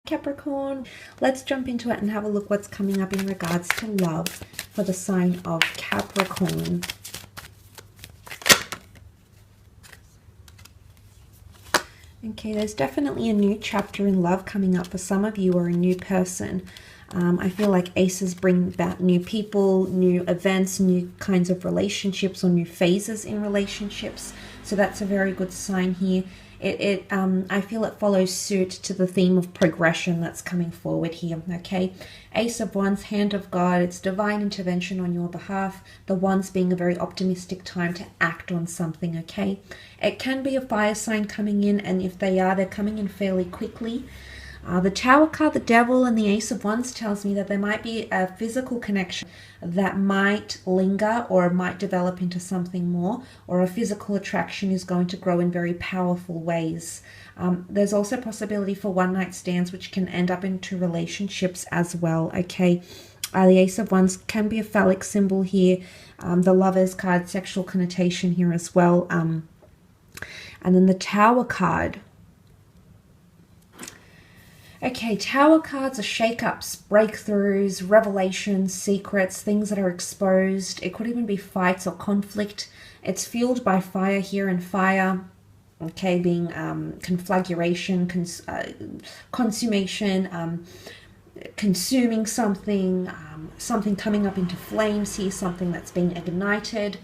Capricorn, let's jump into it and have a look what's coming up in regards to love for the sign of Capricorn. Okay, there's definitely a new chapter in love coming up for some of you, or a new person. I feel like aces bring about new people, new events, new kinds of relationships, or new phases in relationships. So that's a very good sign here. I feel it follows suit to the theme of progression that's coming forward here, okay? Ace of Wands, Hand of God, it's divine intervention on your behalf. The Wands being a very optimistic time to act on something, okay? It can be a fire sign coming in, and if they are, they're coming in fairly quickly. The Tower card, the Devil, and the Ace of Wands tells me that there might be a physical connection that might linger or might develop into something more, or a physical attraction is going to grow in very powerful ways. There's also a possibility for one-night stands, which can end up into relationships as well, okay? The Ace of Wands can be a phallic symbol here. The Lovers card, sexual connotation here as well. And then the Tower card. Okay, Tower cards are shake-ups, breakthroughs, revelations, secrets, things that are exposed. It could even be fights or conflict. It's fueled by fire here, and fire, okay, being conflagration, consummation, consuming something, something coming up into flames here, something that's being ignited.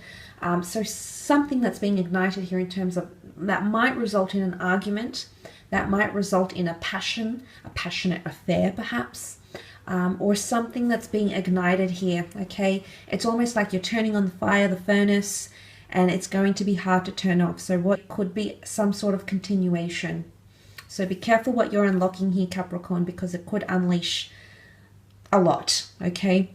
So something that's being ignited here in terms of that might result in an argument, that might result in a passionate affair perhaps, or something that's being ignited here, okay? It's almost like you're turning on the fire, the furnace, and it's going to be hard to turn off. So what could be some sort of continuation. So be careful what you're unlocking here, Capricorn, because it could unleash a lot, okay?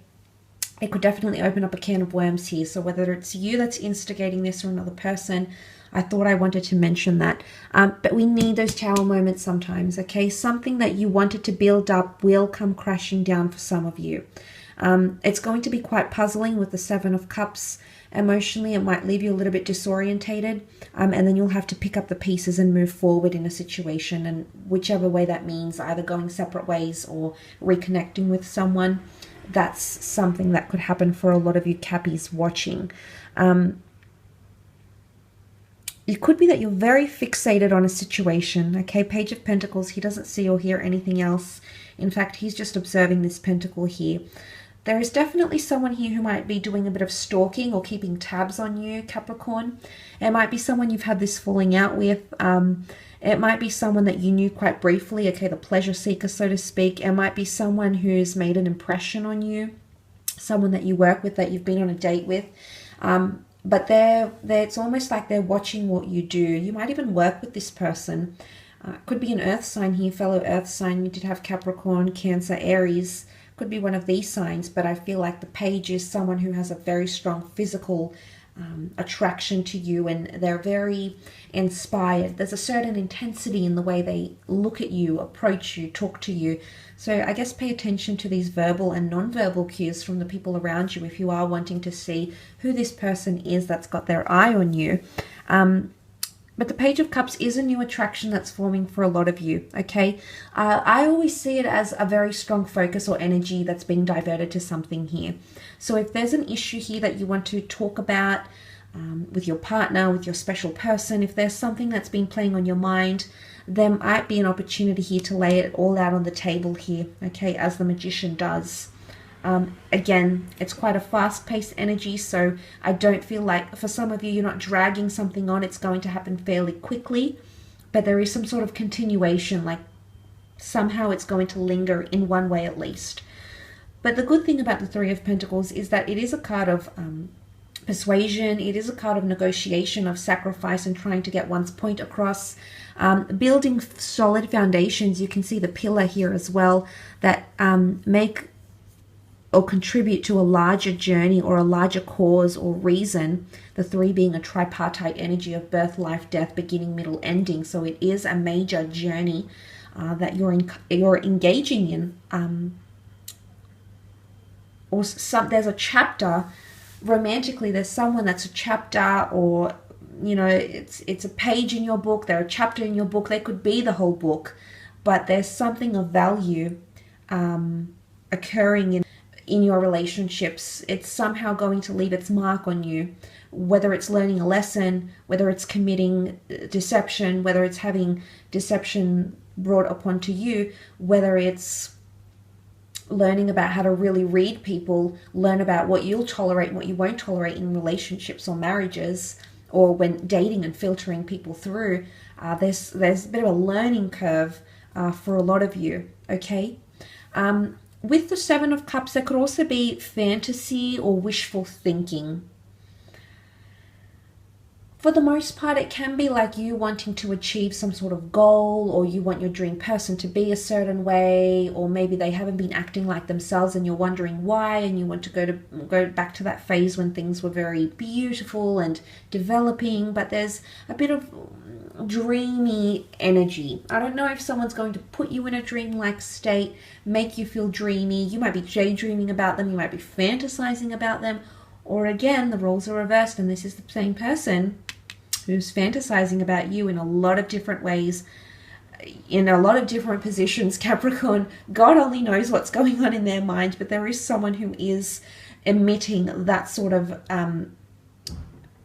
It could definitely open up a can of worms here. So whether it's you that's instigating this or another person, I thought I wanted to mention that. But we need those Tower moments sometimes, okay? Something that you wanted to build up will come crashing down for some of you. It's going to be quite puzzling with the Seven of Cups. Emotionally, it might leave you a little bit disorientated, and then you'll have to pick up the pieces and move forward in a situation, and whichever way that means, either going separate ways or reconnecting with someone. That's something that could happen for a lot of you Cappies watching. It could be that you're very fixated on a situation, okay? Page of Pentacles, he doesn't see or hear anything else. In fact, he's just observing this pentacle here. There is definitely someone here who might be doing a bit of stalking or keeping tabs on you, Capricorn. It might be someone you've had this falling out with. It might be someone that you knew quite briefly, okay, the pleasure seeker, so to speak. It might be someone who's made an impression on you, someone that you work with, that you've been on a date with. But it's almost like they're watching what you do. You might even work with this person. Could be an earth sign here, fellow earth sign. You did have Capricorn, Cancer, Aries. Could be one of these signs, but I feel like the page is someone who has a very strong physical attraction to you, and they're very inspired. There's a certain intensity in the way they look at you, approach you, talk to you. So I guess pay attention to these verbal and non-verbal cues from the people around you if you are wanting to see who this person is that's got their eye on you. But the Page of Cups is a new attraction that's forming for a lot of you, okay? I always see it as a very strong focus or energy that's being diverted to something here. So if there's an issue here that you want to talk about with your partner, with your special person, if there's something that's been playing on your mind, there might be an opportunity here to lay it all out on the table here, okay, as the Magician does. Again, it's quite a fast-paced energy, so I don't feel like, for some of you, you're not dragging something on. It's going to happen fairly quickly, but there is some sort of continuation, like somehow it's going to linger in one way at least. But the good thing about the Three of Pentacles is that it is a card of persuasion. It is a card of negotiation, of sacrifice, and trying to get one's point across. Building solid foundations. You can see the pillar here as well, that make or contribute to a larger journey or a larger cause or reason. The three being a tripartite energy of birth, life, death, beginning, middle, ending. So it is a major journey that you're engaging in. There's a chapter romantically. There's someone that's a chapter, or you know, it's a page in your book. They're a chapter in your book. They could be the whole book. but there's something of value occurring in your relationships. It's somehow going to leave its mark on you, whether it's learning a lesson, whether it's committing deception, whether it's having deception brought upon to you, whether it's learning about how to really read people, learn about what you'll tolerate and what you won't tolerate in relationships or marriages, or when dating and filtering people through. There's a bit of a learning curve for a lot of you, okay? With the Seven of Cups, there could also be fantasy or wishful thinking. For the most part, it can be like you wanting to achieve some sort of goal, or you want your dream person to be a certain way, or maybe they haven't been acting like themselves and you're wondering why, and you want to go back to that phase when things were very beautiful and developing, but there's a bit of dreamy energy. I don't know if someone's going to put you in a dreamlike state, make you feel dreamy. You might be daydreaming about them, you might be fantasizing about them, or again, the roles are reversed and this is the same person who's fantasizing about you in a lot of different ways, in a lot of different positions, Capricorn. God only knows what's going on in their mind, but there is someone who is emitting that sort of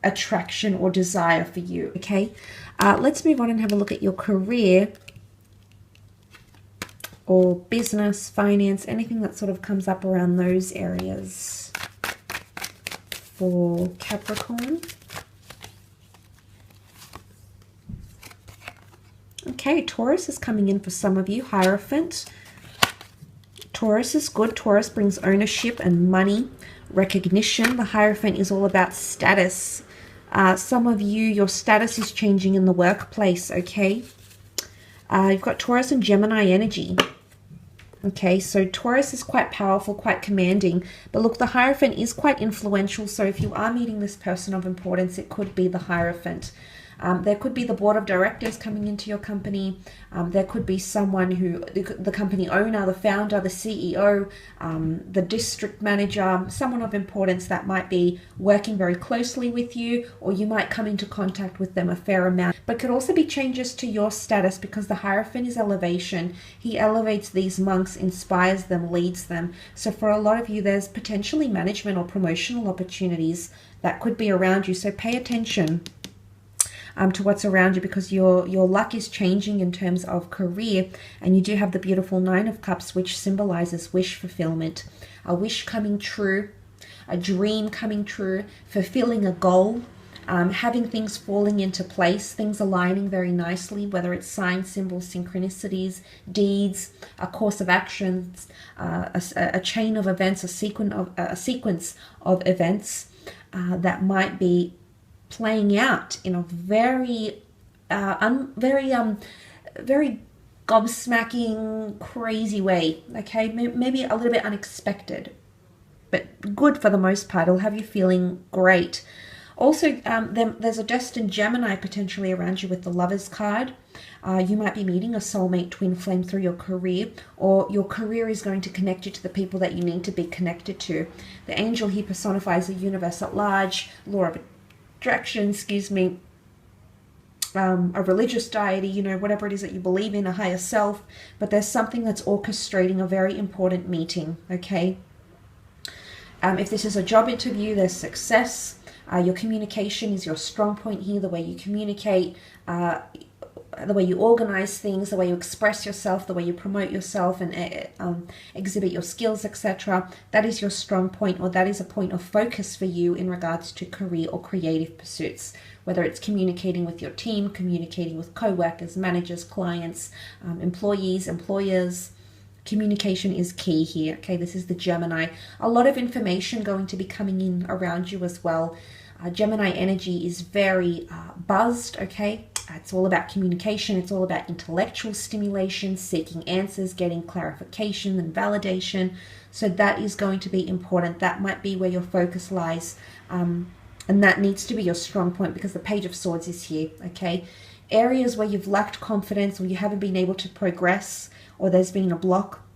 attraction or desire for you, okay? Let's move on and have a look at your career or business, finance, anything that sort of comes up around those areas for Capricorn. Okay, Taurus is coming in for some of you. Hierophant. Taurus is good. Taurus brings ownership and money, recognition. The Hierophant is all about status. Some of you, your status is changing in the workplace, okay? You've got Taurus and Gemini energy. Okay, so Taurus is quite powerful, quite commanding. But look, the Hierophant is quite influential. So if you are meeting this person of importance, it could be the Hierophant. There could be the board of directors coming into your company. There could be someone who, the company owner, the founder, the CEO, the district manager, someone of importance that might be working very closely with you, or you might come into contact with them a fair amount. But could also be changes to your status, because the Hierophant is elevation. He elevates these monks, inspires them, leads them. So for a lot of you, there's potentially management or promotional opportunities that could be around you. So pay attention to what's around you, because your luck is changing in terms of career. And you do have the beautiful Nine of Cups, which symbolizes wish fulfillment, a wish coming true, a dream coming true, fulfilling a goal, having things falling into place, things aligning very nicely, whether it's signs, symbols, synchronicities, deeds, a course of actions, a chain of events, a sequence of events that might be playing out in a very gobsmacking, crazy way, okay? Maybe a little bit unexpected, but good for the most part. It'll have you feeling great. Also, there's a destined Gemini potentially around you with the Lovers card. You might be meeting a soulmate twin flame through your career, or your career is going to connect you to the people that you need to be connected to. The angel here personifies the universe at large, law of attraction, a religious deity, you know, whatever it is that you believe in, a higher self. But there's something that's orchestrating a very important meeting, okay? If this is a job interview, there's success. Your communication is your strong point here, the way you communicate, the way you organize things, the way you express yourself, the way you promote yourself and exhibit your skills, etc. That is your strong point, or that is a point of focus for you in regards to career or creative pursuits, whether it's communicating with your team, communicating with co-workers, managers, clients, employees, employers. Communication is key here, okay? This is the Gemini. A lot of information going to be coming in around you as well. Gemini energy is very buzzed, okay? It's all about communication. It's all about intellectual stimulation, seeking answers, getting clarification and validation. So that is going to be important. That might be where your focus lies. And that needs to be your strong point, because the Page of Swords is here, okay? Areas where you've lacked confidence, or you haven't been able to progress, or there's been a block,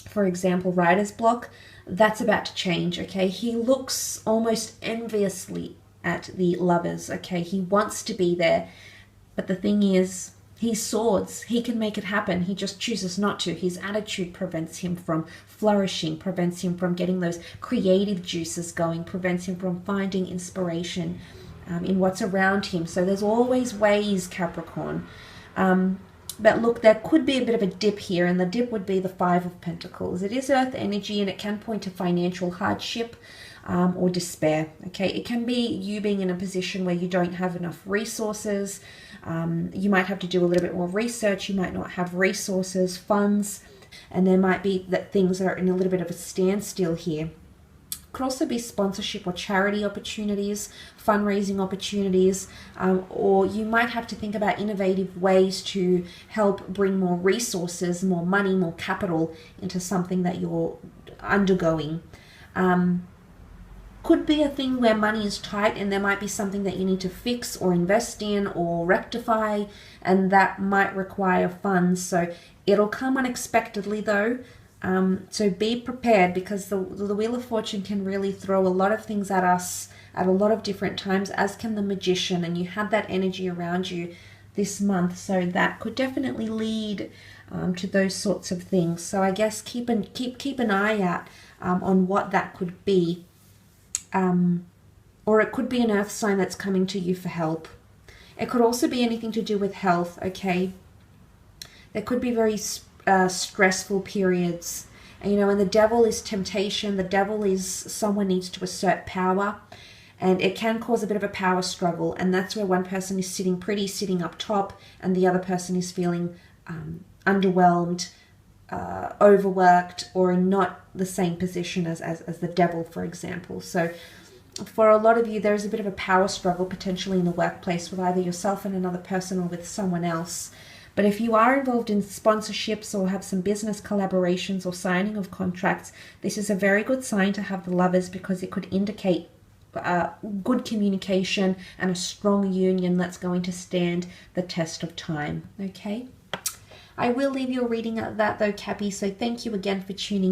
for example, writer's block, that's about to change, okay? He looks almost enviously at the Lovers, okay? He wants to be there. But the thing is, He's swords. He can make it happen. He just chooses not to. His attitude prevents him from flourishing, prevents him from getting those creative juices going, prevents him from finding inspiration in what's around him. So there's always ways, Capricorn. But look, there could be a bit of a dip here, and the dip would be the Five of Pentacles. It is earth energy, and it can point to financial hardship or despair. Okay, it can be you being in a position where you don't have enough resources. You might have to do a little bit more research. You might not have resources, funds, and there might be that things that are in a little bit of a standstill here. Could also be sponsorship or charity opportunities, fundraising opportunities, or you might have to think about innovative ways to help bring more resources, more money, more capital into something that you're undergoing. Could be a thing where money is tight and there might be something that you need to fix or invest in or rectify, and that might require funds. So it'll come unexpectedly though. So be prepared, because the Wheel of Fortune can really throw a lot of things at us at a lot of different times, as can the Magician, and you have that energy around you this month. So that could definitely lead to those sorts of things. So I guess keep an eye out on what that could be. Or it could be an earth sign that's coming to you for help. It could also be anything to do with health, okay? There could be very stressful periods. And, you know, and the devil is temptation. The devil is someone needs to assert power. And it can cause a bit of a power struggle. And that's where one person is sitting pretty, sitting up top, and the other person is feeling underwhelmed, overworked, or in not the same position as the devil, for example. So for a lot of you, there's a bit of a power struggle potentially in the workplace with either yourself and another person or with someone else. But if you are involved in sponsorships or have some business collaborations or signing of contracts, this is a very good sign to have the Lovers, because it could indicate good communication and a strong union that's going to stand the test of time. Okay, I will leave your reading at that though, Cappy, so thank you again for tuning in.